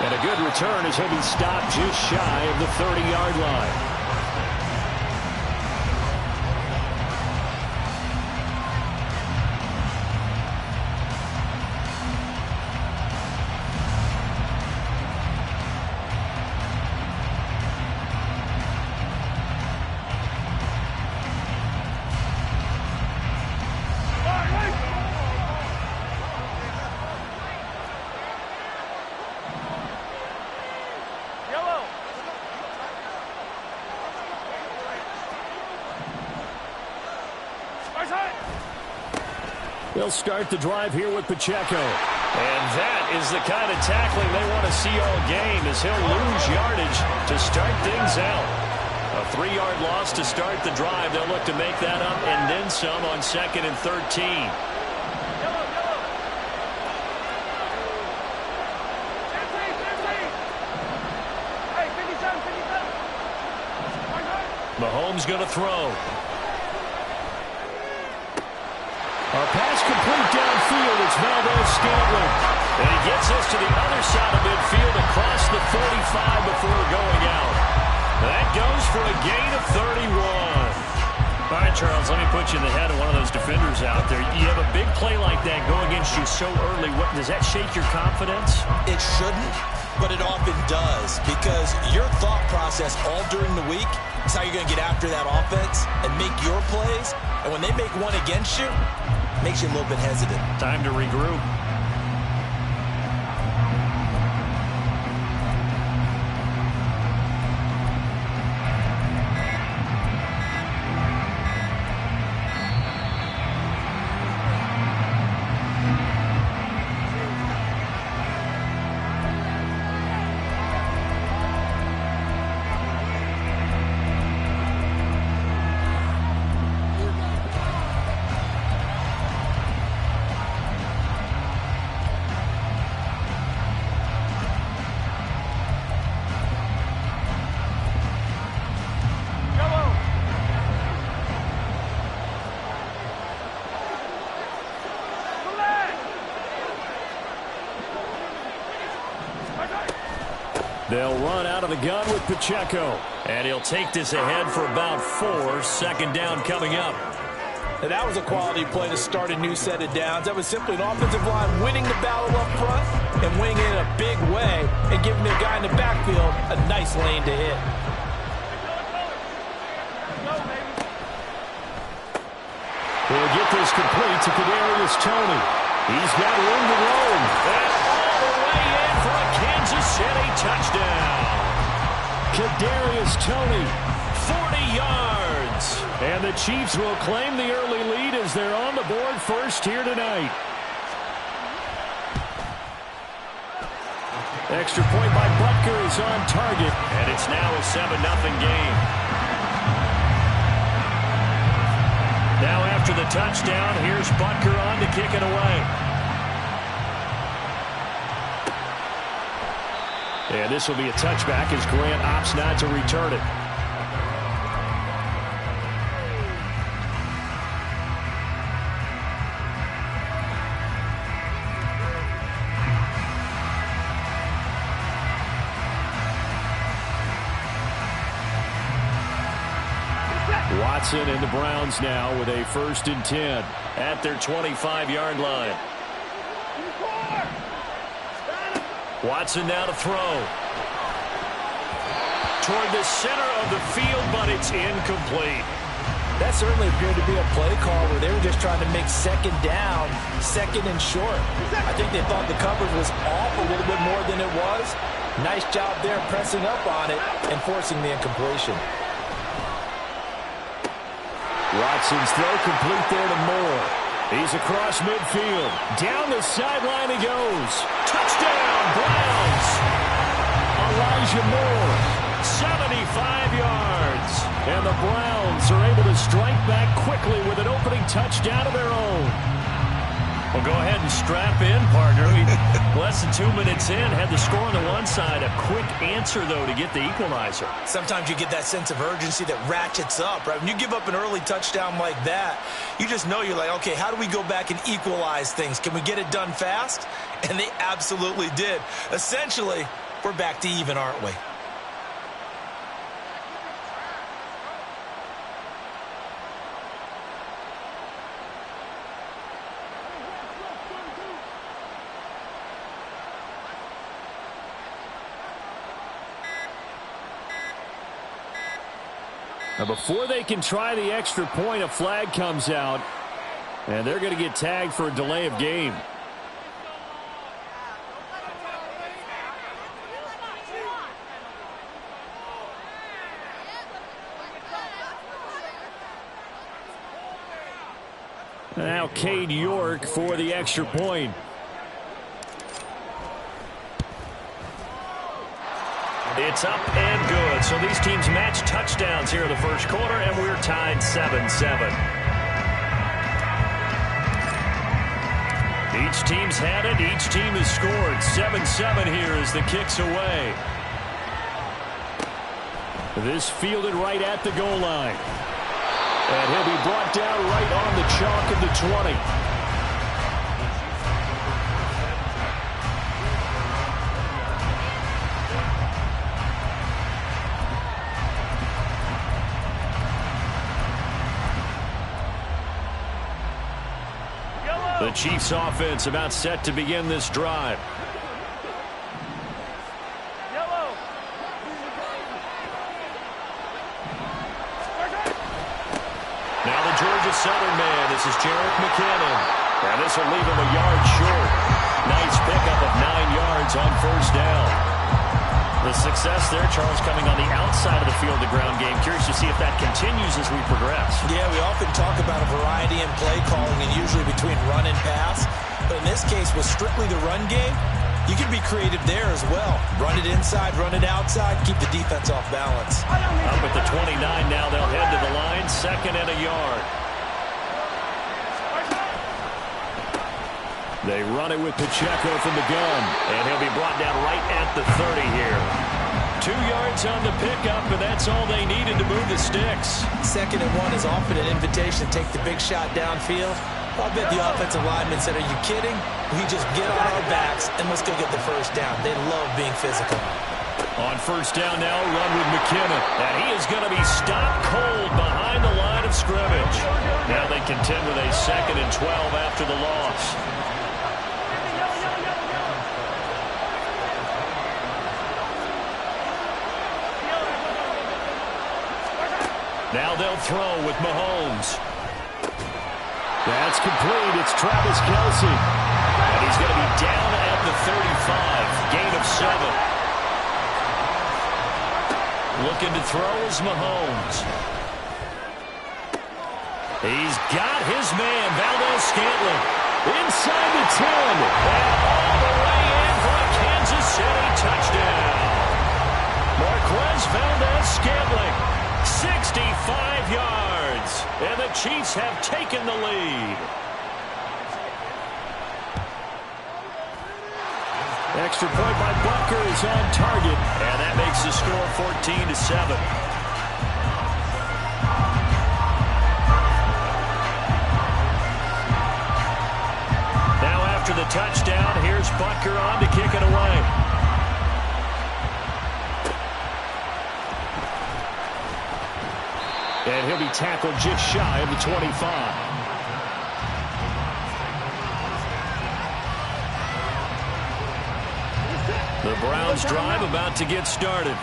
And a good return as he'll be stopped just shy of the 30-yard line. They'll start the drive here with Pacheco. And that is the kind of tackling they want to see all game, as he'll lose yardage to start things out. A 3-yard loss to start the drive. They'll look to make that up and then some on 2nd and 13. Mahomes going to throw. A pass complete downfield. It's Valdez-Scantling. And he gets us to the other side of midfield across the 45 before going out. That goes for a gain of 31. All right, Charles, let me put you in the head of one of those defenders out there. You have a big play like that go against you so early. Does that shake your confidence? It shouldn't, but it often does, because your thought process all during the week is how you're going to get after that offense and make your plays. And when they make one against you, it makes you a little bit hesitant. Time to regroup. They'll run out of the gun with Pacheco. And he'll take this ahead for about 4. Second down coming up. And that was a quality play to start a new set of downs. That was simply an offensive line winning the battle up front and winning it in a big way and giving the guy in the backfield a nice lane to hit. We'll get this complete to Kadarius Toney. He's got room to roam. And all the way in for a Kansas City touchdown. Kadarius Toney, 40 yards. And the Chiefs will claim the early lead as they're on the board first here tonight. Extra point by Butker is on target. And it's now a 7-0 game. Now after the touchdown, here's Butker on to kick it away. And this will be a touchback as Grant opts not to return it. Watson and the Browns now with a 1st and 10 at their 25-yard line. Watson now to throw. Toward the center of the field, but it's incomplete. That certainly appeared to be a play call where they were just trying to make second down, 2nd and short. I think they thought the coverage was off a little bit more than it was. Nice job there pressing up on it and forcing the incompletion. Watson's throw complete there to Moore. He's across midfield. Down the sideline he goes. Touchdown, Browns. Elijah Moore, 75 yards. And the Browns are able to strike back quickly with an opening touchdown of their own. Well, go ahead and strap in, partner. Less than 2 minutes in, had the score on the one side. A quick answer, though, to get the equalizer. Sometimes you get that sense of urgency that ratchets up, right? When you give up an early touchdown like that, you just know you're like, okay, how do we go back and equalize things? Can we get it done fast? And they absolutely did. Essentially, We're back to even, aren't we? Now before they can try the extra point, a flag comes out, and they're going to get tagged for a delay of game. Now Cade York for the extra point. It's up and good. So these teams match touchdowns here in the first quarter, and we're tied 7-7. Each team's had it. Each team has scored. 7-7 here as the kick's away. This fielded right at the goal line. And he'll be brought down right on the chalk of the 20. The Chiefs offense about set to begin this drive. Now the Georgia Southern man. This is Jerick McKinnon. And this will leave him a yard short. Nice pickup of 9 yards on first down. The success there, Charles, coming on the outside of the field, the ground game. Curious to see if that continues as we progress. Yeah, we often talk about a variety in play calling and usually between run and pass. But in this case, with strictly the run game, you can be creative there as well. Run it inside, run it outside, keep the defense off balance. Up at the 29 now, they'll head to the line, 2nd and a yard. They run it with Pacheco from the gun. And he'll be brought down right at the 30 here. 2 yards on the pickup, and that's all they needed to move the sticks. 2nd and 1 is often an invitation to take the big shot downfield. I bet the offensive lineman said, are you kidding? We just get on our backs and let's go get the first down. They love being physical. On first down now, run with McKinnon. And he is going to be stopped cold behind the line of scrimmage. Now they contend with a 2nd and 12 after the loss. Now they'll throw with Mahomes. That's complete. It's Travis Kelce. And he's going to be down at the 35. Gain of 7. Looking to throw is Mahomes. He's got his man, Valdez-Scantling. Inside the 10. And all the way in for a Kansas City touchdown. Marquez Valdez-Scantling. 65 yards, and the Chiefs have taken the lead. Extra point by Butker is on target, and that makes the score 14-7. Now after the touchdown, here's Butker on to kick it away. And he'll be tackled just shy of the 25. The Browns drive about to get started.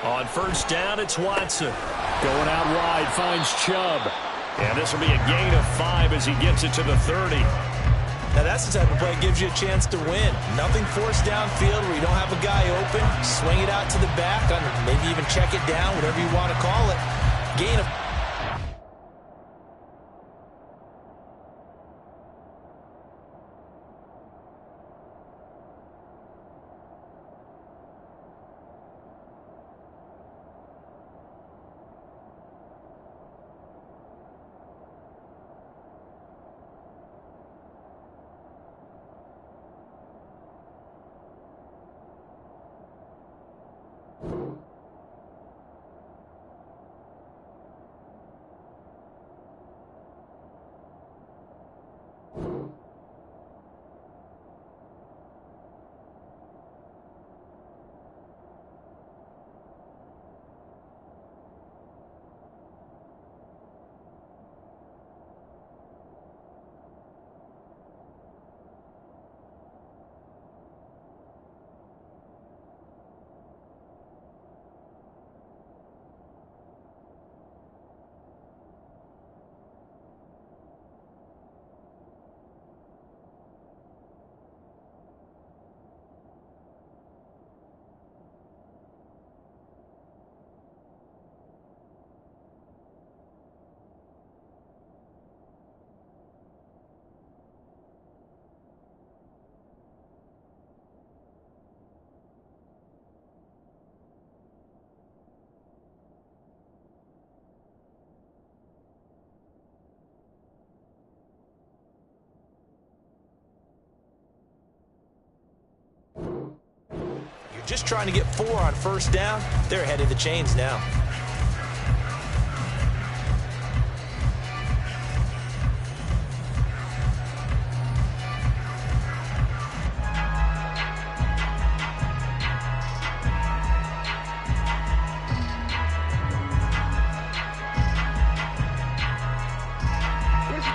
On first down, it's Watson. Going out wide, finds Chubb. And this will be a gain of 5 as he gets it to the 30. Now that's the type of play that gives you a chance to win. Nothing forced downfield where you don't have a guy open. Swing it out to the back, maybe even check it down, whatever you want to call it. Gain of just trying to get 4 on first down. They're ahead of the chains now.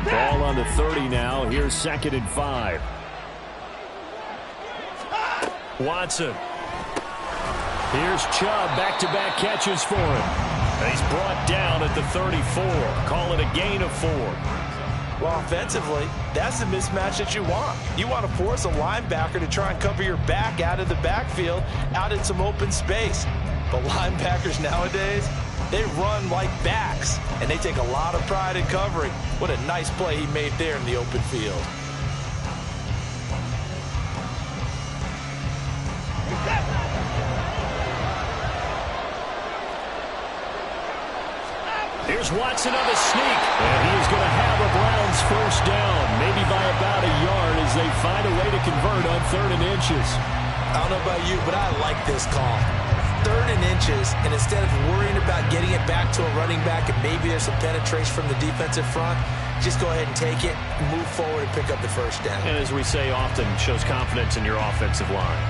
Ball on the 30 now. Here's 2nd and 5. Watson. Here's Chubb. Back-to-back catches for him. And he's brought down at the 34. Call it a gain of 4. Well, offensively, that's the mismatch that you want. You want to force a linebacker to try and cover your back out of the backfield, out in some open space. But linebackers nowadays, they run like backs, and they take a lot of pride in covering. What a nice play he made there in the open field. Here's Watson on the sneak. And he is going to have a Browns first down, maybe by about a yard as they find a way to convert on 3rd and inches. I don't know about you, but I like this call. 3rd and inches, and instead of worrying about getting it back to a running back and maybe there's some penetration from the defensive front, just go ahead and take it, move forward, and pick up the first down. And as we say often, shows confidence in your offensive line.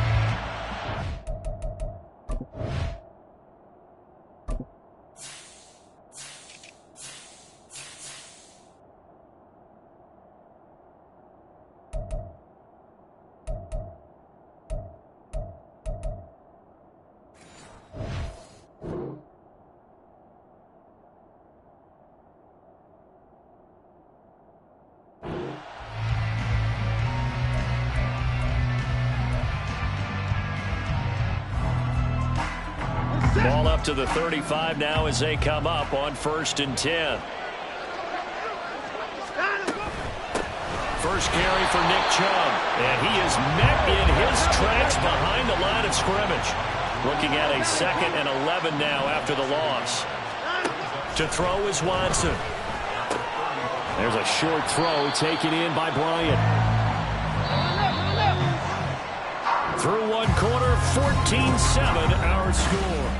Ball up to the 35 now as they come up on 1st and 10. First carry for Nick Chubb. And he is met in his tracks behind the line of scrimmage. Looking at a 2nd and 11 now after the loss. To throw is Watson. There's a short throw taken in by Bryant. Through one quarter, 14-7 our score.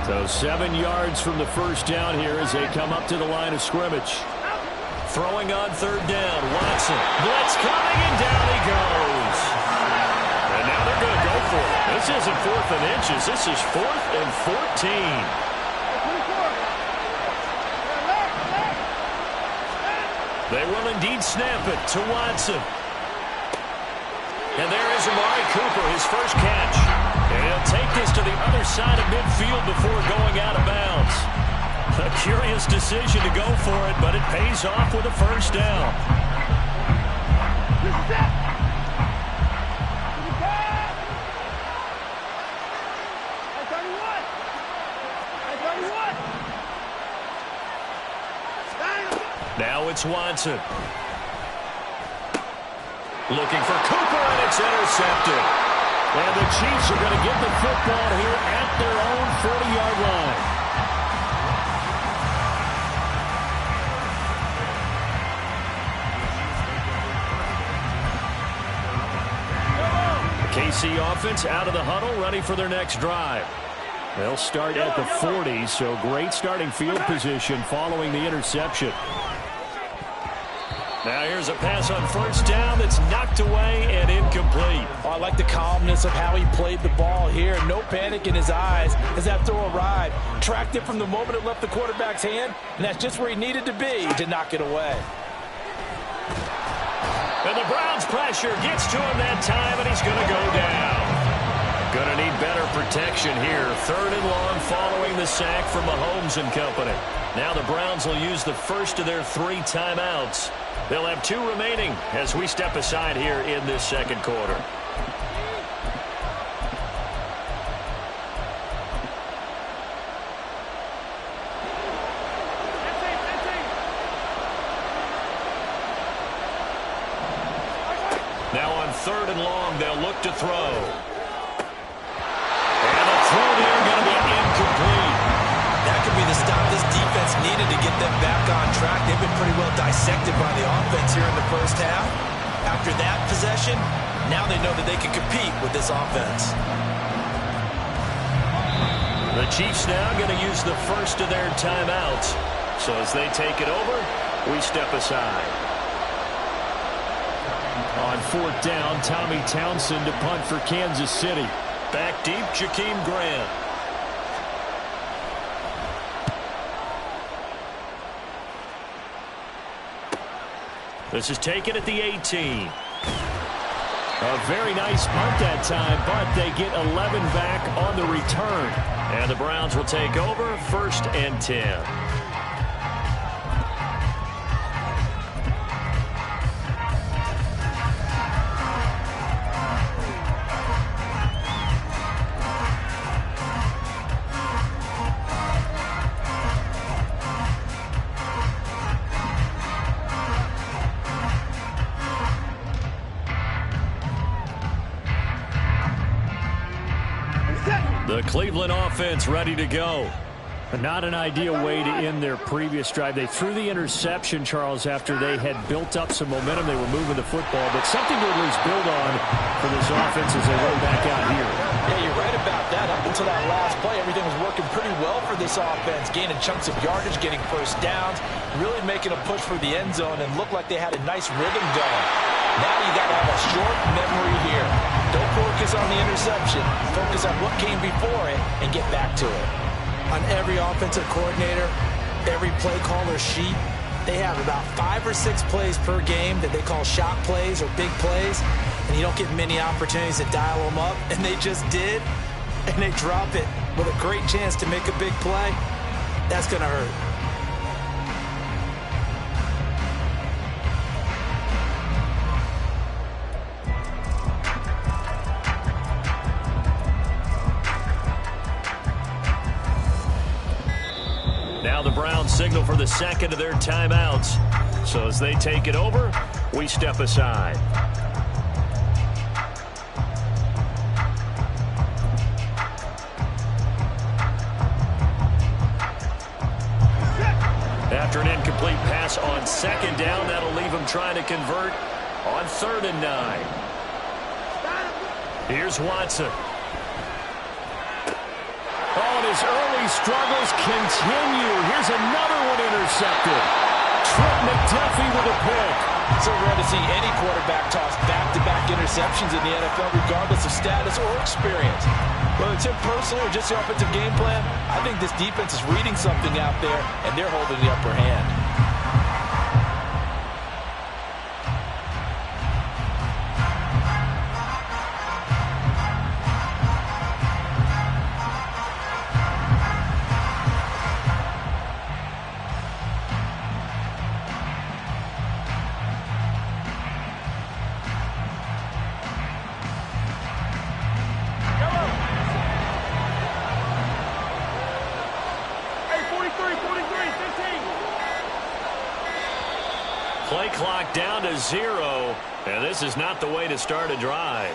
So 7 yards from the first down here as they come up to the line of scrimmage. Throwing on 3rd down, Watson. Blitz coming, and down he goes. And now they're going to go for it. This isn't 4th and inches. This is 4th and 14. They will indeed snap it to Watson. And there is Amari Cooper, his first catch. And he'll take this to the other side of midfield before going out of bounds. A curious decision to go for it, but it pays off with a first down. Now it's Watson. Looking for Cooper, and it's intercepted. And the Chiefs are going to get the football here at their own 40-yard line. The KC offense out of the huddle, ready for their next drive. They'll start at the 40, so great starting field position following the interception. Now here's a pass on first down that's knocked away and incomplete. Oh, I like the calmness of how he played the ball here. No panic in his eyes as that throw arrived. Tracked it from the moment it left the quarterback's hand, and that's just where he needed to be to knock it away. And the Browns pressure gets to him that time, and he's going to go down. Going to need better protection here. 3rd and long following the sack from Mahomes and company. Now the Browns will use the first of their 3 timeouts. They'll have 2 remaining as we step aside here in this second quarter. Now on 3rd and long, they'll look to throw. And the throw there going to be incomplete. That could be the stop this defense needed to get them back on track. They've been pretty well dissected by the offense here in the first half. After that possession, now they know that they can compete with this offense. The Chiefs now going to use the first of their timeouts. So as they take it over, we step aside. On 4th down, Tommy Townsend to punt for Kansas City. Back deep, Jakeem Grant. This is taken at the 18. A very nice punt that time, but they get 11 back on the return. And the Browns will take over 1st and 10. The Cleveland offense ready to go. Not an ideal way to end their previous drive. They threw the interception, Charles, after they had built up some momentum. They were moving the football, but something to at least build on for this offense as they roll back out here. Yeah, you're right about that. Up until that last play, everything was working pretty well for this offense, gaining chunks of yardage, getting first downs, really making a push for the end zone, and looked like they had a nice rhythm going. Now you got to have a short memory here. Don't focus on the interception. Focus on what came before it and get back to it. On every offensive coordinator, every play caller sheet, they have about 5 or 6 plays per game that they call shot plays or big plays, and you don't get many opportunities to dial them up, and they just did, and they drop it with a great chance to make a big play. That's going to hurt. Now the Browns signal for the second of their timeouts. So as they take it over, we step aside. After an incomplete pass on 2nd down, that'll leave them trying to convert on 3rd and 9. Here's Watson. Oh, and his early struggles continue. Here's another one intercepted. Trent McDuffie with a pick. So rare to see any quarterback toss back-to-back interceptions in the NFL, regardless of status or experience. Whether it's him personally or just the offensive game plan, I think this defense is reading something out there, and they're holding the upper hand. Play clock down to 0, and this is not the way to start a drive.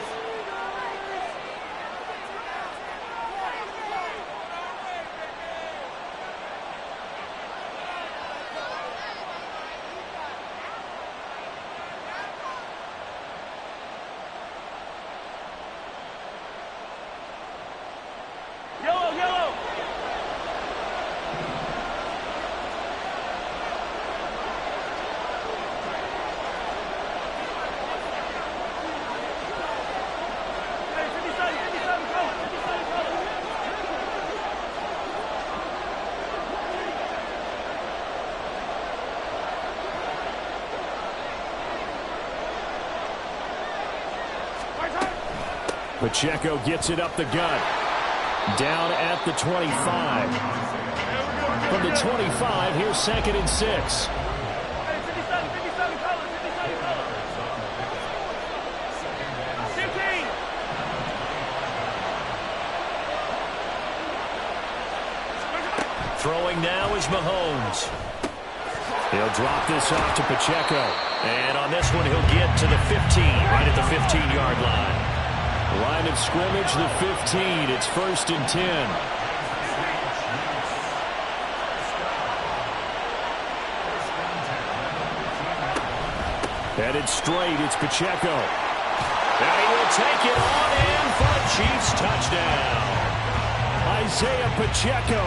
Pacheco gets it up the gut. Down at the 25. From the 25, here's 2nd and 6. Throwing now is Mahomes. He'll drop this off to Pacheco. And on this one, he'll get to the 15, right at the 15-yard line. Line of scrimmage, the 15. It's 1st and 10. Headed straight, it's Pacheco. And he will take it on in for a Chiefs touchdown. Isaiah Pacheco.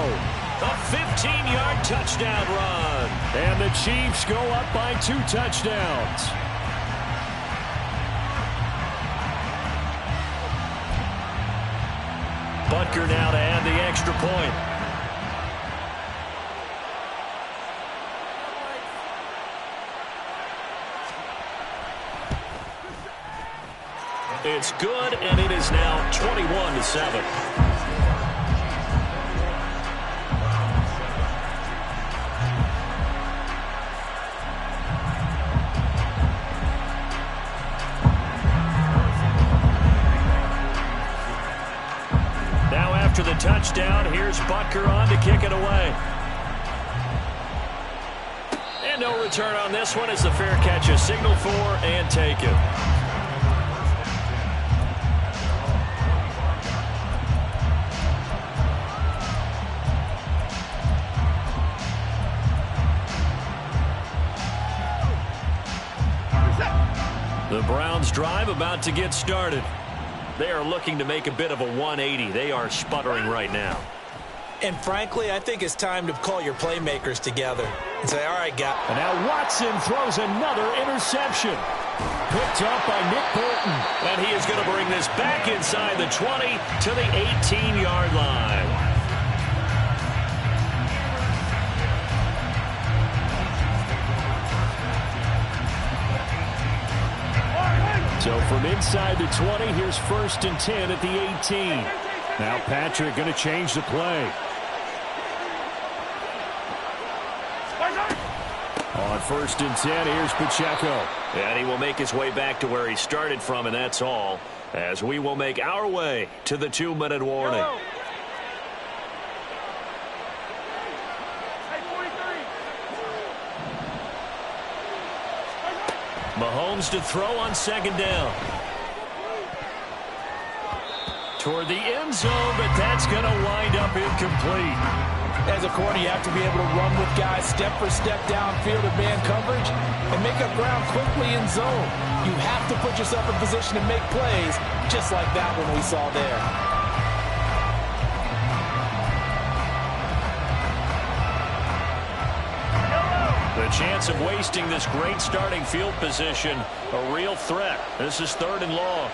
A 15-yard touchdown run. And the Chiefs go up by 2 touchdowns. Butker now to add the extra point. It's good, and it is now 21-7. After the touchdown, here's Butker on to kick it away. And no return on this one as the fair catch is signaled for and taken. The Browns drive about to get started. They are looking to make a bit of a 180. They are sputtering right now. And frankly, I think it's time to call your playmakers together and say, all right, guys. And now Watson throws another interception. Picked up by Nick Bolton. And he is going to bring this back inside the 20 to the 18-yard line. So from inside the 20, here's 1st and 10 at the 18. Now Patrick going to change the play. On 1st and 10, here's Pacheco. And he will make his way back to where he started from, and that's all, as we will make our way to the 2-minute warning. Mahomes to throw on 2nd down. Toward the end zone, but that's going to wind up incomplete. As a corner, you have to be able to run with guys step for step downfield in man coverage and make up ground quickly in zone. You have to put yourself in position to make plays, just like that one we saw there. The chance of wasting this great starting field position, a real threat. This is 3rd and long.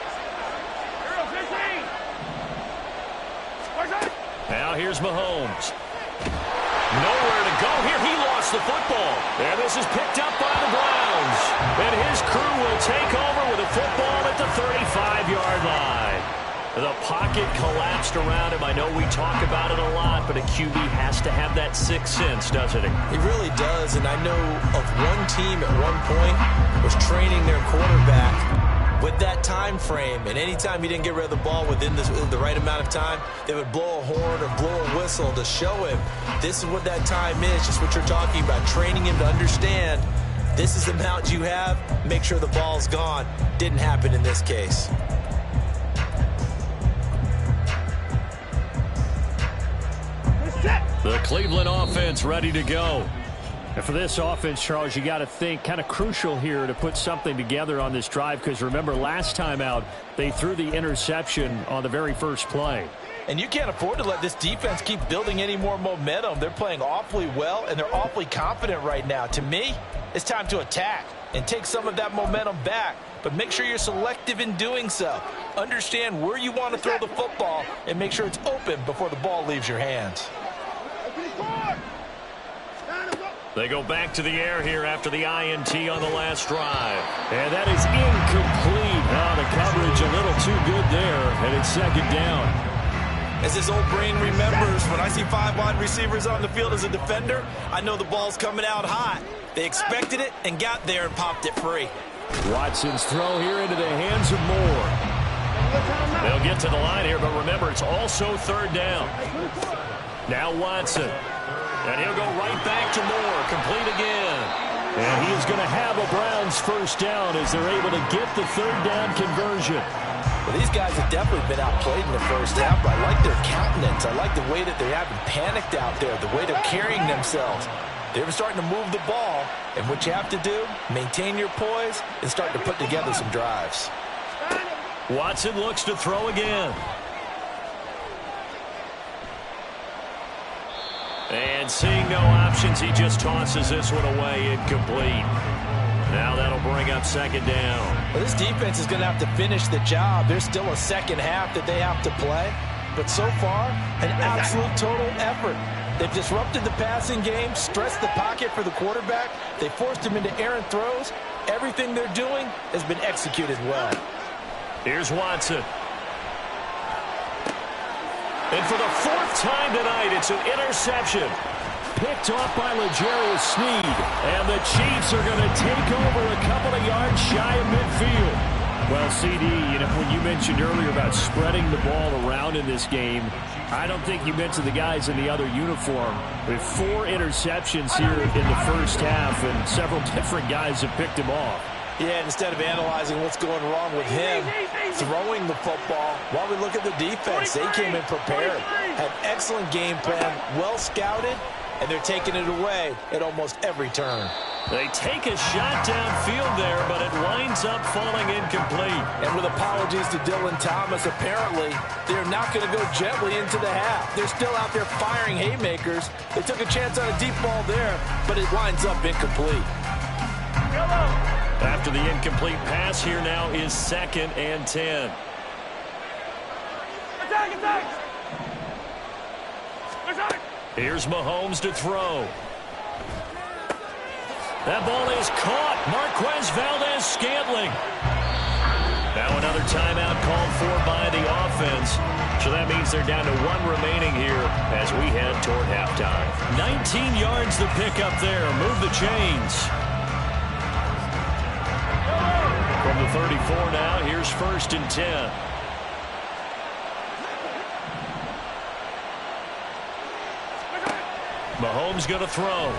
Now here's Mahomes. Nowhere to go here. He lost the football. And this is picked up by the Browns. And his crew will take over with a football at the 35-yard line. The pocket collapsed around him. I know we talk about it a lot, but a QB has to have that sixth sense, doesn't he? He really does, and I know of one team at one point was training their quarterback with that time frame, and anytime he didn't get rid of the ball within the right amount of time, they would blow a horn or blow a whistle to show him this is what that time is, just what you're talking about, training him to understand this is the amount you have, make sure the ball's gone. Didn't happen in this case. The Cleveland offense ready to go. And for this offense, Charles, you got to think kind of crucial here to put something together on this drive, because remember last time out they threw the interception on the very first play. And you can't afford to let this defense keep building any more momentum. They're playing awfully well, and they're awfully confident right now. To me, it's time to attack and take some of that momentum back. But make sure you're selective in doing so. Understand where you want to throw the football and make sure it's open before the ball leaves your hands. They go back to the air here after the INT on the last drive. And that is incomplete. The coverage a little too good there, and it's 2nd down. As this old brain remembers, when I see 5 wide receivers on the field as a defender, I know the ball's coming out hot. They expected it and got there and popped it free. Watson's throw here into the hands of Moore. They'll get to the line here, but remember, it's also 3rd down. Now Watson. And he'll go right back to Moore. Complete again. And he is going to have a Browns first down as they're able to get the third down conversion. Well, these guys have definitely been outplayed in the first half, but I like their countenance. I like the way that they haven't panicked out there, the way they're carrying themselves. They're starting to move the ball, and what you have to do, maintain your poise and start to put together some drives. Watson looks to throw again. And seeing no options, he just tosses this one away, incomplete. Now that'll bring up second down. Well, this defense is going to have to finish the job. There's still a second half that they have to play. But so far, an absolute total effort. They've disrupted the passing game, stressed the pocket for the quarterback. They forced him into errant throws. Everything they're doing has been executed well. Here's Watson. And for the fourth time tonight, it's an interception. Picked off by L'Jarius Sneed. And the Chiefs are going to take over a couple of yards shy of midfield. Well, CD, when you mentioned earlier about spreading the ball around in this game, I don't think you mentioned the guys in the other uniform. With 4 interceptions here in the first half, and several different guys have picked him off. Yeah, instead of analyzing what's going wrong with him throwing the football, while we look at the defense, they came in prepared, had excellent game plan, well scouted, and they're taking it away at almost every turn. They take a shot downfield there, but it winds up falling incomplete. And with apologies to Dylan Thomas, apparently they're not going to go gently into the half. They're still out there firing haymakers. They took a chance on a deep ball there, but it winds up incomplete. After the incomplete pass, here now is 2nd and 10. Here's Mahomes to throw. That ball is caught. Marquez Valdez-Scantling. Now another timeout called for by the offense. So that means they're down to 1 remaining here as we head toward halftime. 19 yards to pick up there. Move the chains. From the 34 now, here's 1st and 10. Mahomes going to throw.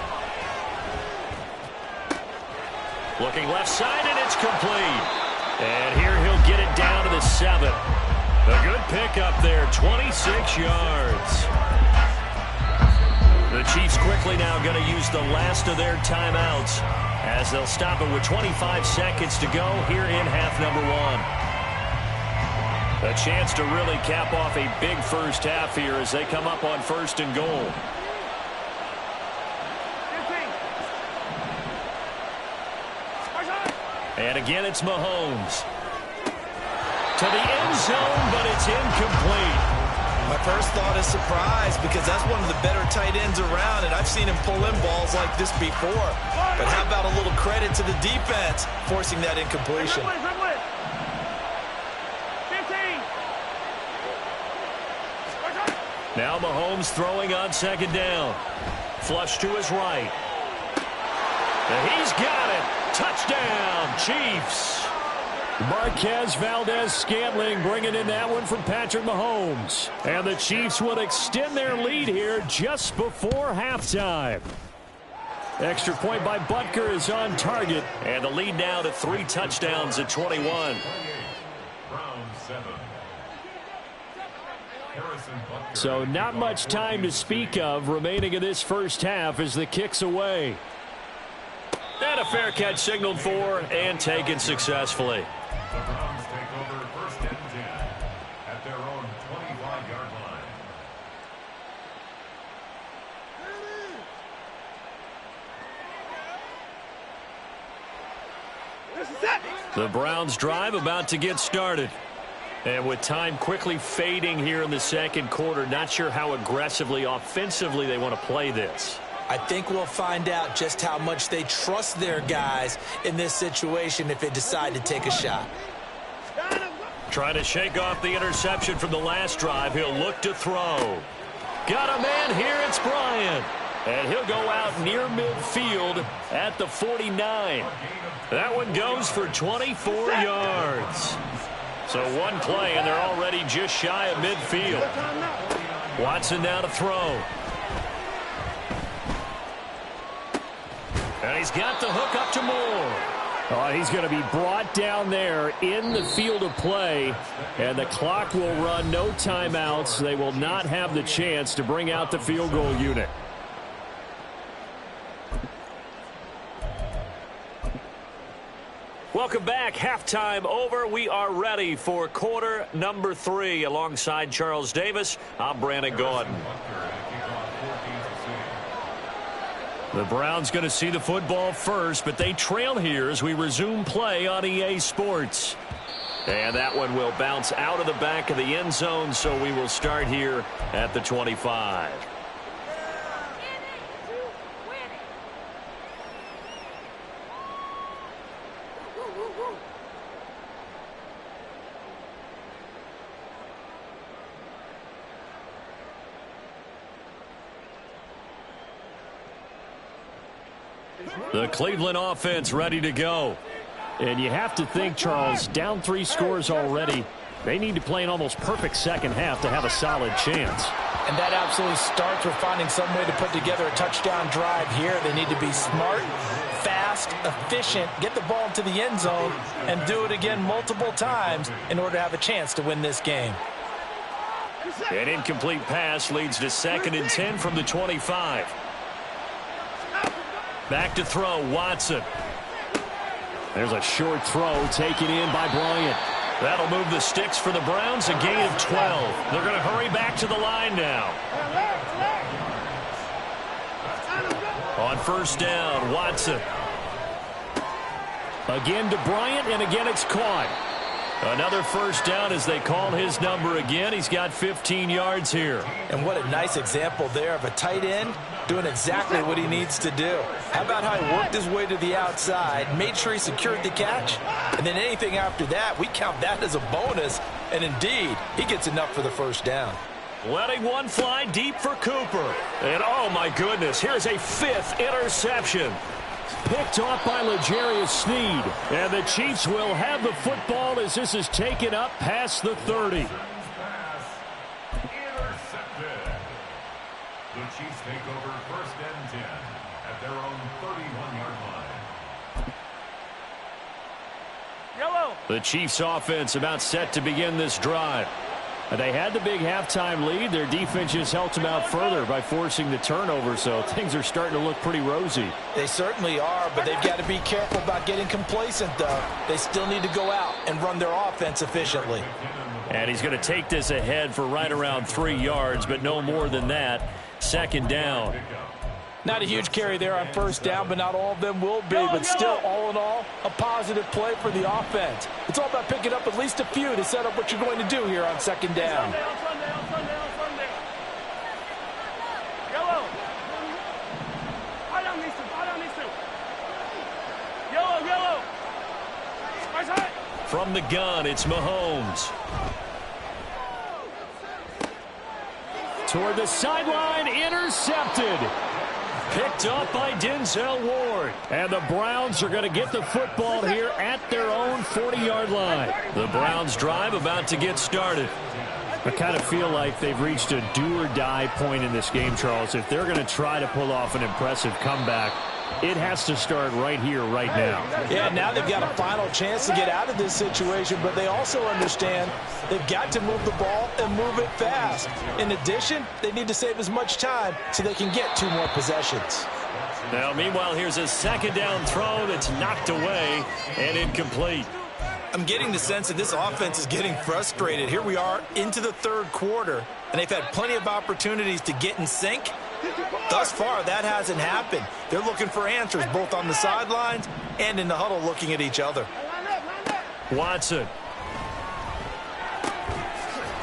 Looking left side, and it's complete. And here he'll get it down to the 7. A good pickup there, 26 yards. The Chiefs quickly now going to use the last of their timeouts as they'll stop it with 25 seconds to go here in half number 1. A chance to really cap off a big first half here as they come up on 1st and goal. And again, it's Mahomes. To the end zone, but it's incomplete. My first thought is surprise because that's one of the better tight ends around, and I've seen him pull in balls like this before. But how about a little credit to the defense forcing that incompletion? Now Mahomes throwing on 2nd down. Flush to his right. And he's got it. Touchdown, Chiefs. Marquez Valdez-Scantling bringing in that one from Patrick Mahomes. And the Chiefs will extend their lead here just before halftime. Extra point by Butker is on target. And the lead now to 3 touchdowns at 21. So not much time to speak of remaining in this first half as the kick's away. And a fair catch signaled for and taken successfully. The Browns take over 1st and 10 at their own 25-yard line. The Browns drive about to get started. And with time quickly fading here in the 2nd quarter, not sure how aggressively, offensively they want to play this. I think we'll find out just how much they trust their guys in this situation if they decide to take a shot. Trying to shake off the interception from the last drive. He'll look to throw. Got a man here. It's Bryant. And he'll go out near midfield at the 49. That one goes for 24 yards. So one play, and they're already just shy of midfield. Watson now to throw. And he's got the hook up to Moore. He's going to be brought down there in the field of play, and the clock will run. No timeouts. They will not have the chance to bring out the field goal unit. Welcome back. Halftime over. We are ready for quarter number 3. Alongside Charles Davis, I'm Brandon Gaudin. The Browns going to see the football first, but they trail here as we resume play on EA Sports. And that one will bounce out of the back of the end zone, so we will start here at the 25. The Cleveland offense ready to go. And you have to think, Charles, down 3 scores already. They need to play an almost perfect second half to have a solid chance. And that absolutely starts with finding some way to put together a touchdown drive here. They need to be smart, fast, efficient, get the ball to the end zone, and do it again multiple times in order to have a chance to win this game. An incomplete pass leads to 2nd and 10 from the 25. Back to throw, Watson. There's a short throw taken in by Bryant. That'll move the sticks for the Browns, a gain of 12. They're going to hurry back to the line now. On 1st down, Watson. Again to Bryant, and again it's caught. Another 1st down as they call his number again. He's got 15 yards here. And what a nice example there of a tight end doing exactly what he needs to do. How about how he worked his way to the outside, made sure he secured the catch, and then anything after that, we count that as a bonus. And indeed, he gets enough for the 1st down. Letting one fly deep for Cooper. And oh my goodness, here's a 5th interception. Picked off by L'Jarius Sneed. And the Chiefs will have the football as this is taken up past the 30. The Chiefs take over 1st and 10 at their own 31-yard line. Yellow. The Chiefs offense about set to begin this drive. They had the big halftime lead. Their defense just helped them out further by forcing the turnover, so things are starting to look pretty rosy. They certainly are, but they've got to be careful about getting complacent, though. They still need to go out and run their offense efficiently. And he's going to take this ahead for right around 3 yards, but no more than that. 2nd down. Not a huge carry there on 1st down, but not all of them will be. But still, all in all, a positive play for the offense. It's all about picking up at least a few to set up what you're going to do here on 2nd down. From the gun, it's Mahomes. Toward the sideline, intercepted. Picked up by Denzel Ward. And the Browns are going to get the football here at their own 40-yard line. The Browns drive about to get started. I kind of feel like they've reached a do-or-die point in this game, Charles. If they're going to try to pull off an impressive comeback, it has to start right here, right now. Yeah, now they've got a final chance to get out of this situation, but they also understand they've got to move the ball and move it fast. In addition, they need to save as much time so they can get 2 more possessions. Now, meanwhile, here's a 2nd down throw that's knocked away and incomplete. I'm getting the sense that this offense is getting frustrated. Here we are into the 3rd quarter, and they've had plenty of opportunities to get in sync. Thus far, that hasn't happened. They're looking for answers both on the sidelines and in the huddle looking at each other. Watson.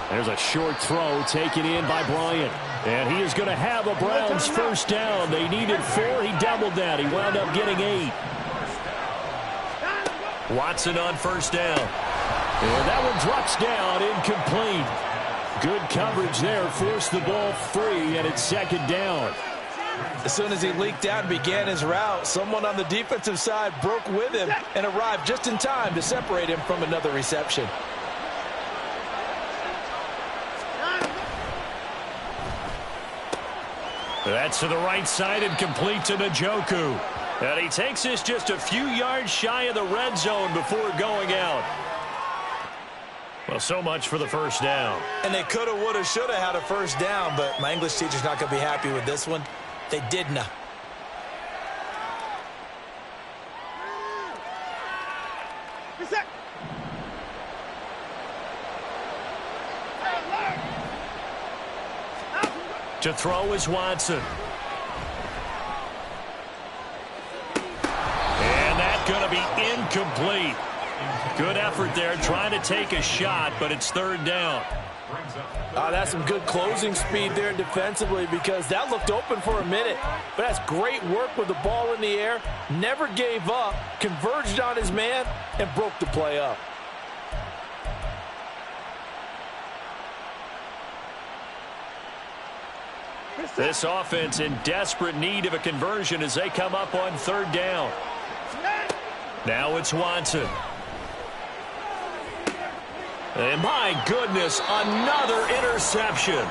There's a short throw taken in by Bryant. And he is going to have a Browns 1st down. They needed 4. He doubled that. He wound up getting 8. Watson on 1st down. And that one drops down, incomplete. Good coverage there, forced the ball free, and it's 2nd down. As soon as he leaked out and began his route, someone on the defensive side broke with him and arrived just in time to separate him from another reception. That's to the right side and complete to Njoku. And he takes this just a few yards shy of the red zone before going out. Well, so much for the first down. And they could have, would have, should have had a first down, but my English teacher's not going to be happy with this one. They didn't. To throw is Watson. And that's going to be incomplete. Good effort there trying to take a shot, but it's third down. That's some good closing speed there defensively because that looked open for a minute. But that's great work with the ball in the air. Never gave up, converged on his man, and broke the play up. This offense in desperate need of a conversion as they come up on third down. Now it's Watson. And my goodness, another interception.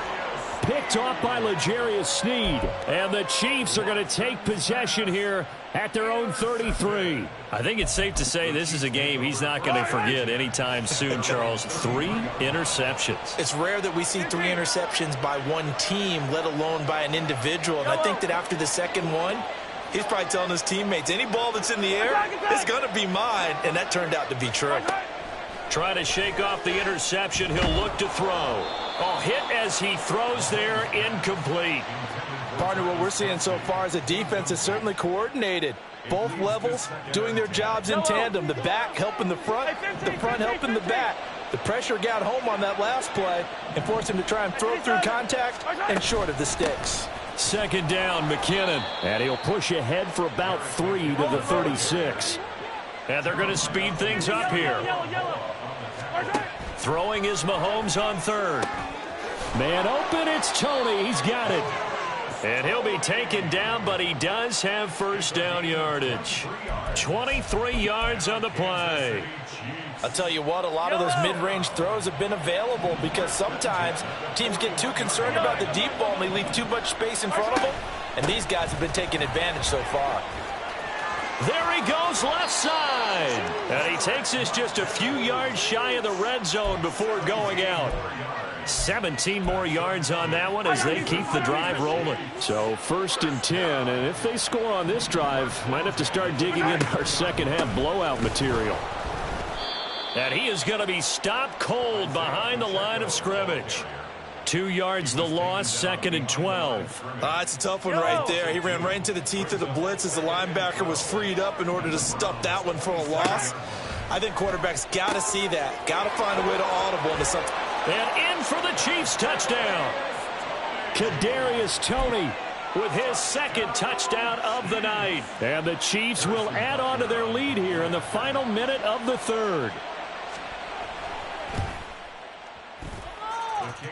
Picked off by L'Jarius Sneed. And the Chiefs are going to take possession here at their own 33. I think it's safe to say this is a game he's not going to forget anytime soon, Charles. 3 interceptions. It's rare that we see 3 interceptions by one team, let alone by an individual. And I think that after the second one, he's probably telling his teammates, any ball that's in the air is going to be mine. And that turned out to be true. Trying to shake off the interception. He'll look to throw. Oh, hit as he throws there, incomplete. Partner, what we're seeing so far is a defense is certainly coordinated. Both levels doing their jobs in tandem. The back helping the front helping the back. The pressure got home on that last play and forced him to try and throw through contact and short of the sticks. Second down, McKinnon. And he'll push ahead for about 3 to the 36. And they're going to speed things up here. Throwing is Mahomes on third. Man open, it's Tony. He's got it. And he'll be taken down, but he does have first down yardage. 23 yards on the play. I'll tell you what, a lot of those mid-range throws have been available because sometimes teams get too concerned about the deep ball and they leave too much space in front of them. And these guys have been taking advantage so far. There he goes left side. And he takes this just a few yards shy of the red zone before going out. 17 more yards on that one as they keep the drive rolling. So 1st and 10, and if they score on this drive, might have to start digging into our second half blowout material. And he is going to be stopped cold behind the line of scrimmage. 2 yards the loss, 2nd and 12. It's a tough one right there. He ran right into the teeth of the blitz as the linebacker was freed up in order to stop that one for a loss. I think quarterbacks got to see that. Got to find a way to audible into something. And in for the Chiefs touchdown. Kadarius Toney with his 2nd touchdown of the night. And the Chiefs will add on to their lead here in the final minute of the 3rd.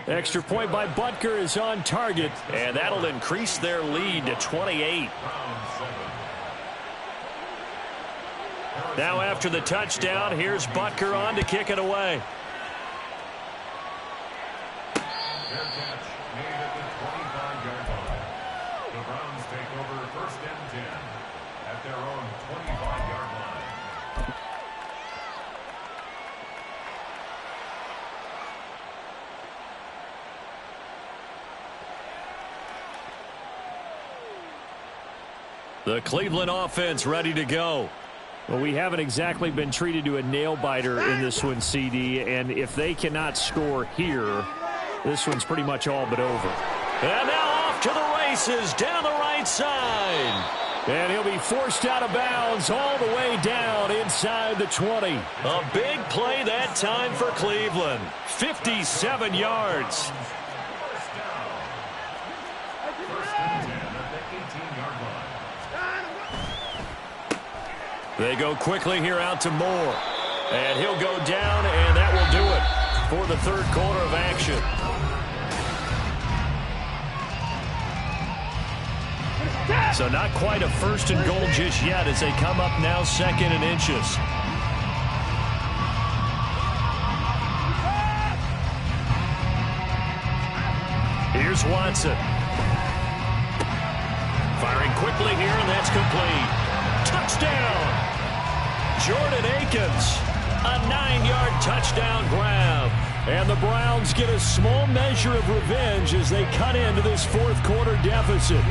Extra point by Butker is on target. And that'll increase their lead to 28. Now after the touchdown, here's Butker on to kick it away. The Browns take over 1st and 10 at their own 25-yard line. The Cleveland offense ready to go. Well, we haven't exactly been treated to a nail-biter in this one, CD, and if they cannot score here, this one's pretty much all but over. And now off to the races down the right side. And he'll be forced out of bounds all the way down inside the 20. A big play that time for Cleveland. 57 yards. They go quickly here out to Moore. And he'll go down, and that will do it for the 3rd quarter of action. So not quite a 1st and goal just yet as they come up now 2nd and inches. Here's Watson. Firing quickly here, and that's complete. touchdown. Jordan Akins, a 9-yard touchdown grab. And the Browns get a small measure of revenge as they cut into this fourth quarter deficit.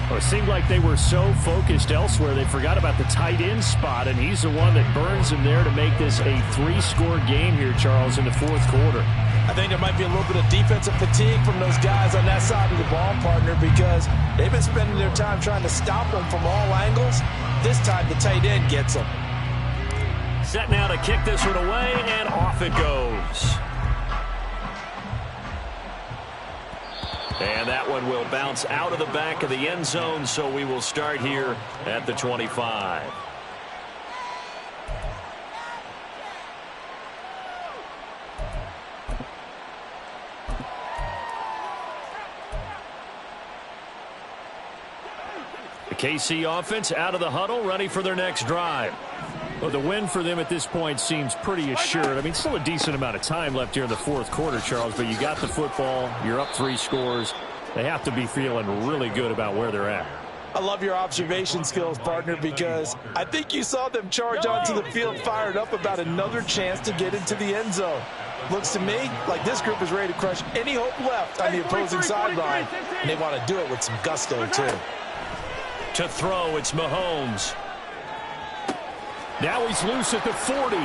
Well, it seemed like they were so focused elsewhere they forgot about the tight end spot, and he's the one that burns him there to make this a 3-score game here, Charles, in the fourth quarter. I think there might be a little bit of defensive fatigue from those guys on that side of the ball, partner, because they've been spending their time trying to stop them from all angles. This time the tight end gets them. Set now to kick this one away, and off it goes. And that one will bounce out of the back of the end zone, so we will start here at the 25. The KC offense out of the huddle, ready for their next drive. Well, the win for them at this point seems pretty assured. I mean, still a decent amount of time left here in the fourth quarter, Charles, but you got the football, you're up 3 scores. They have to be feeling really good about where they're at. I love your observation skills, partner, because I think you saw them charge onto the field fired up about another chance to get into the end zone. Looks to me like this group is ready to crush any hope left on the opposing sideline, and they want to do it with some gusto, too. To throw, it's Mahomes. Now he's loose at the 40,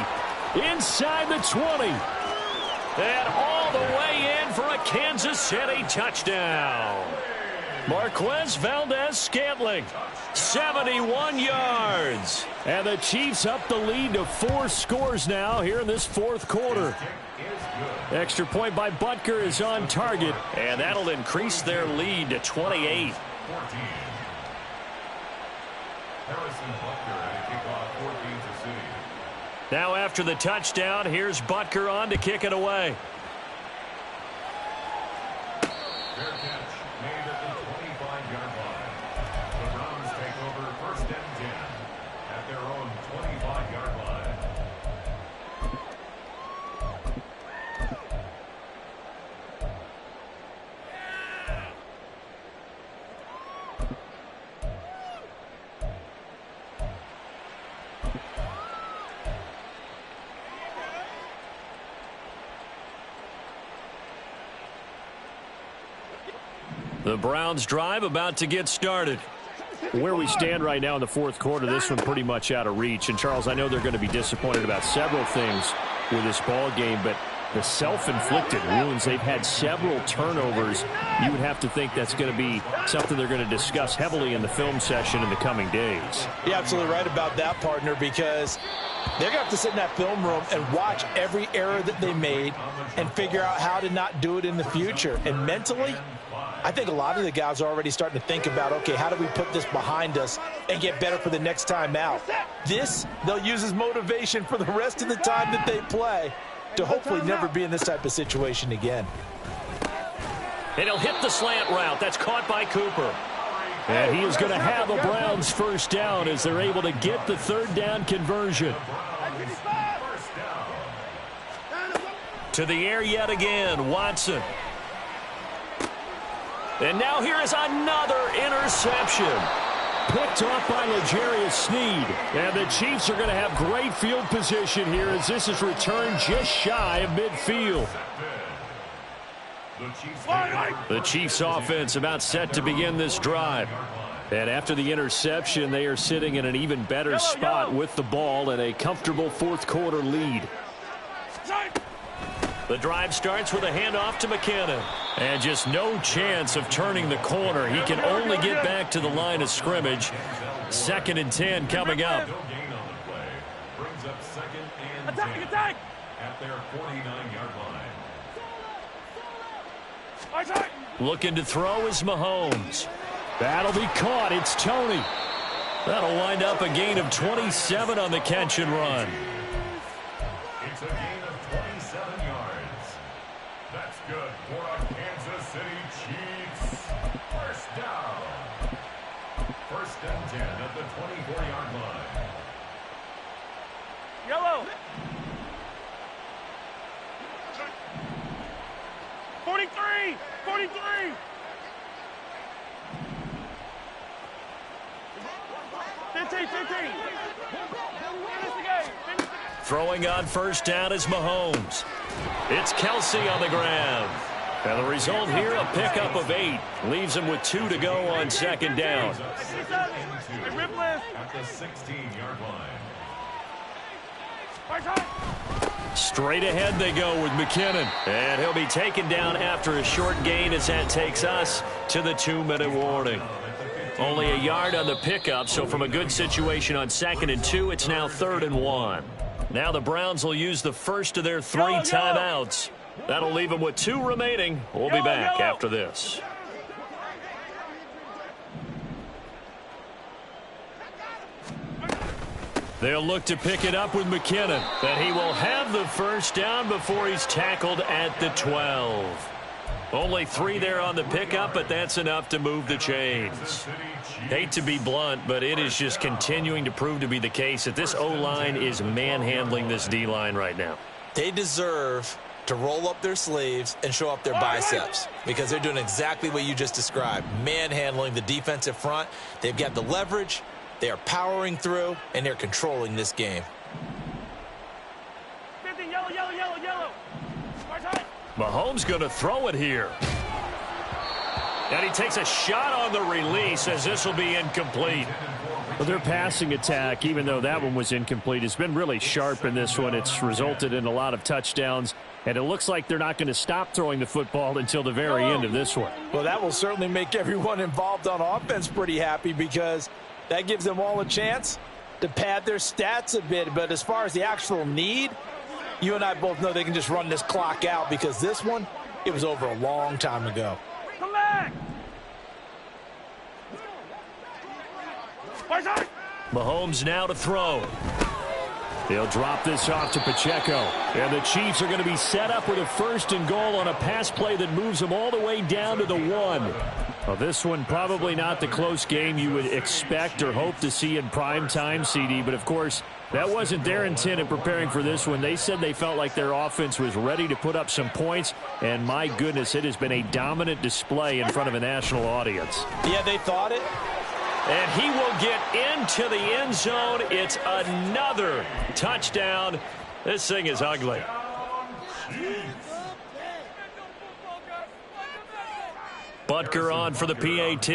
inside the 20, and all the way in for a Kansas City touchdown. Marquez Valdez-Scantling, 71 yards. And the Chiefs up the lead to 4 scores now here in this fourth quarter. Extra point by Butker is on target, and that'll increase their lead to 28. Now after the touchdown, here's Butker on to kick it away. Fair catch made at the 25-yard line. The Browns take over first and 10 at their own 25-yard line. The Browns drive about to get started. Where we stand right now in the fourth quarter, this one pretty much out of reach. And, Charles, I know they're going to be disappointed about several things with this ball game, but the self-inflicted wounds, they've had several turnovers. You would have to think that's going to be something they're going to discuss heavily in the film session in the coming days. You're absolutely right about that, partner, because they're going to have to sit in that film room and watch every error that they made and figure out how to not do it in the future. And mentally, I think a lot of the guys are already starting to think about, okay, how do we put this behind us and get better for the next time out? This, they'll use as motivation for the rest of the time that they play to hopefully never be in this type of situation again. And he'll hit the slant route. That's caught by Cooper. And he is going to have a Browns first down as they're able to get the third down conversion. To the air yet again, Watson. And now here is another interception. Picked off by L'Jarius Sneed. And the Chiefs are going to have great field position here as this is returned just shy of midfield. The Chiefs offense about set to begin this drive. And after the interception, they are sitting in an even better spot with the ball and a comfortable fourth quarter lead. The drive starts with a handoff to McKinnon. And just no chance of turning the corner. He can only get back to the line of scrimmage. 2nd and 10 coming up. Brings up 2nd and 10 at their 49-yard line. Looking to throw is Mahomes. That'll be caught. It's Tony. That'll wind up a gain of 27 on the catch and run. It's a gain of 27 yards. That's good for a Kansas City Chiefs. First down. 1st and 10 at the 24-yard line. Yellow. 43. 43. 50. 15. Finish the game. Throwing on first down is Mahomes. It's Kelsey on the ground. And the result here, a pickup of 8. Leaves him with 2 to go on second down. At the 16-yard line. Straight ahead they go with McKinnon. And he'll be taken down after a short gain as that takes us to the 2-minute warning. Only a yard on the pickup, so from a good situation on 2nd and 2, it's now 3rd and 1. Now the Browns will use the first of their 3 timeouts. That'll leave them with 2 remaining. We'll be back after this. They'll look to pick it up with McKinnon. And he will have the first down before he's tackled at the 12. Only 3 there on the pickup, but that's enough to move the chains. Hate to be blunt, but it is just continuing to prove to be the case that this O-line is manhandling this D-line right now. They deserve to roll up their sleeves and show up their biceps because they're doing exactly what you just described, manhandling the defensive front. They've got the leverage, they are powering through, and they're controlling this game. 15, yellow. Mahomes going to throw it here. And he takes a shot on the release as this will be incomplete. Well, their passing attack, even though that one was incomplete, has been really sharp in this one. It's resulted in a lot of touchdowns, and it looks like they're not going to stop throwing the football until the very end of this one. Well, that will certainly make everyone involved on offense pretty happy because that gives them all a chance to pad their stats a bit. But as far as the actual need, you and I both know they can just run this clock out because this one, it was over a long time ago. Come back. Mahomes now to throw. They'll drop this off to Pacheco. And the Chiefs are going to be set up with a 1st and goal on a pass play that moves them all the way down to the 1. Well, this one probably not the close game you would expect or hope to see in prime time, CD. But, of course, that wasn't their intent in preparing for this one. They said they felt like their offense was ready to put up some points. And, my goodness, it has been a dominant display in front of a national audience. Yeah, they thought it. And he will get into the end zone. It's another touchdown. This thing is ugly. Butker on for the PAT.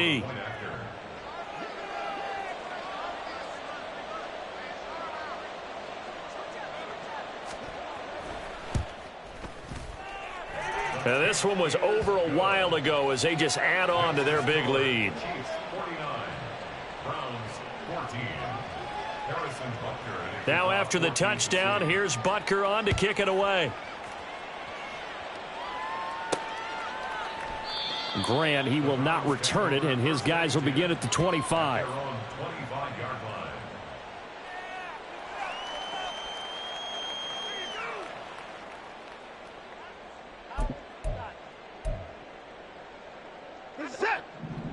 And this one was over a while ago as they just add on to their big lead. Now after the touchdown, here's Butker on to kick it away. Grant, he will not return it, and his guys will begin at the 25.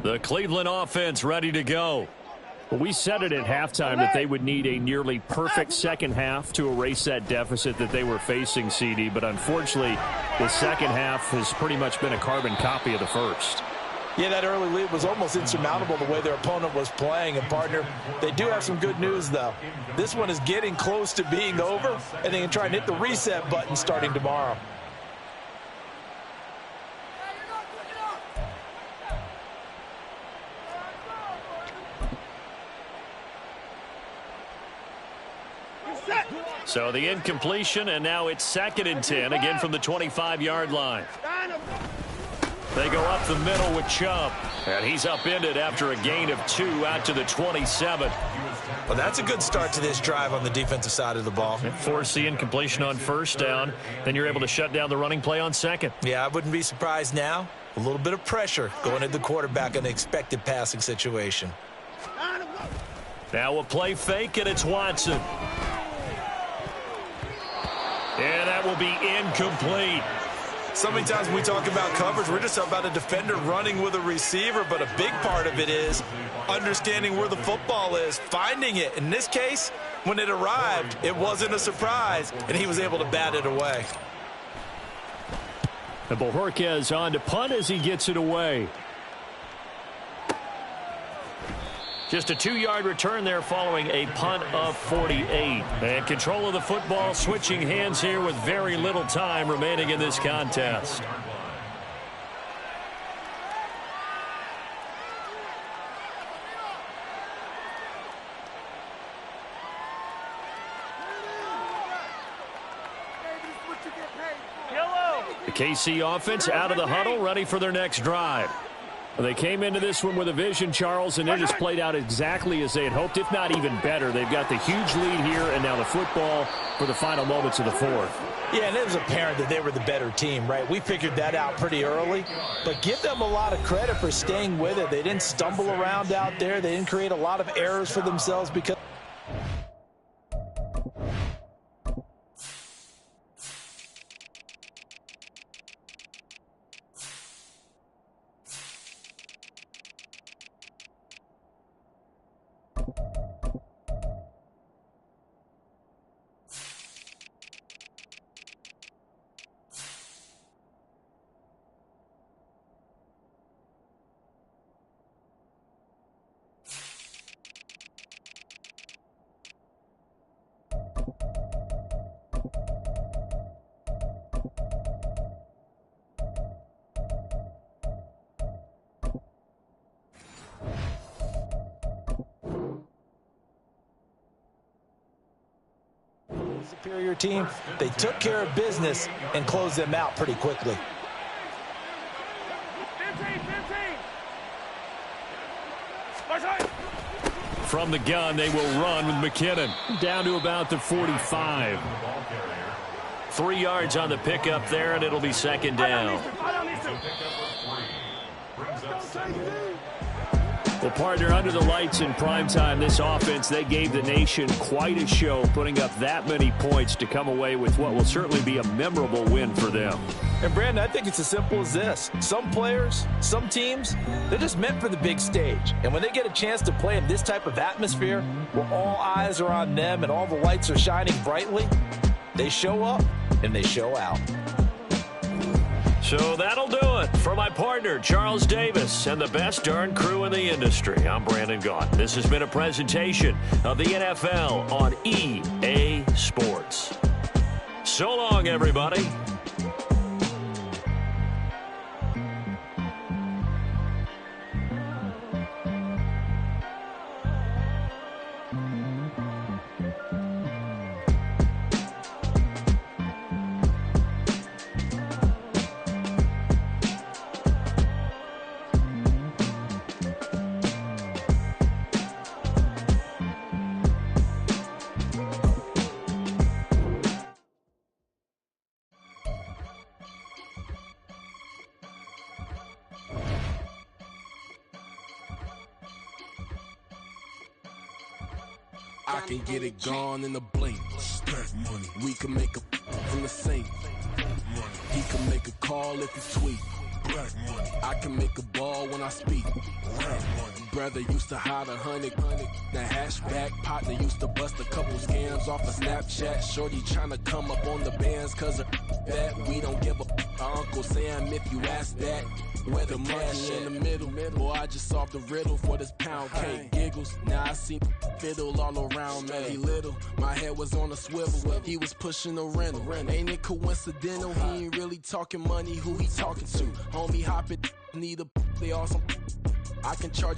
The Cleveland offense ready to go. Well, we said it at halftime that they would need a nearly perfect second half to erase that deficit that they were facing, CD. But unfortunately, the second half has pretty much been a carbon copy of the first. Yeah, that early lead was almost insurmountable the way their opponent was playing. And, partner, they do have some good news, though. This one is getting close to being over, and they can try and hit the reset button starting tomorrow. So the incompletion, and now it's 2nd and 10, again from the 25-yard line. They go up the middle with Chubb, and he's upended after a gain of 2 out to the 27. Well, that's a good start to this drive on the defensive side of the ball. Force the incompletion on first down, then you're able to shut down the running play on 2nd. Yeah, I wouldn't be surprised now. A little bit of pressure going at the quarterback in the expected passing situation. Now a play fake, and it's Watson. And that will be incomplete. So many times when we talk about coverage, we're just about a defender running with a receiver, but a big part of it is understanding where the football is, finding it. In this case, when it arrived, it wasn't a surprise, and he was able to bat it away. And Bojorquez on to punt as he gets it away. Just a 2-yard return there following a punt of 48. And control of the football switching hands here with very little time remaining in this contest. The KC offense out of the huddle, ready for their next drive. They came into this one with a vision, Charles, and it has played out exactly as they had hoped, if not even better. They've got the huge lead here, and now the football for the final moments of the fourth. Yeah, and it was apparent that they were the better team, right? We figured that out pretty early, but give them a lot of credit for staying with it. They didn't stumble around out there. They didn't create a lot of errors for themselves because superior team, they took care of business and closed them out pretty quickly. 15. From the gun, they will run with McKinnon down to about the 45. 3 yards on the pickup there, and it'll be second down. Well, partner, under the lights in primetime, this offense, they gave the nation quite a show, putting up that many points to come away with what will certainly be a memorable win for them. And, Brandon, I think it's as simple as this. Some players, some teams, they're just meant for the big stage. And when they get a chance to play in this type of atmosphere, where all eyes are on them and all the lights are shining brightly, they show up and they show out. So that'll do it for my partner, Charles Davis, and the best darn crew in the industry. I'm Brandon Gaughan. This has been a presentation of the NFL on EA Sports. So long, everybody. I can get it gone in a blink. We can make a from the sink. He can make a call if he tweet. I can make a ball when I speak. Brother used to hide 100. The hashback partner used to bust a couple scams off of Snapchat. Shorty tryna come up on the bands cause of that. We don't give a Uncle Sam if you ask that. Where the money in the middle. Boy, I just solved the riddle for this pound cake. Giggles, now I see fiddle all around me. He little, my head was on a swivel. He was pushing a rental. Ain't it coincidental? He ain't really talking money, who he talking to? Homie hopping, need a, they awesome. I can charge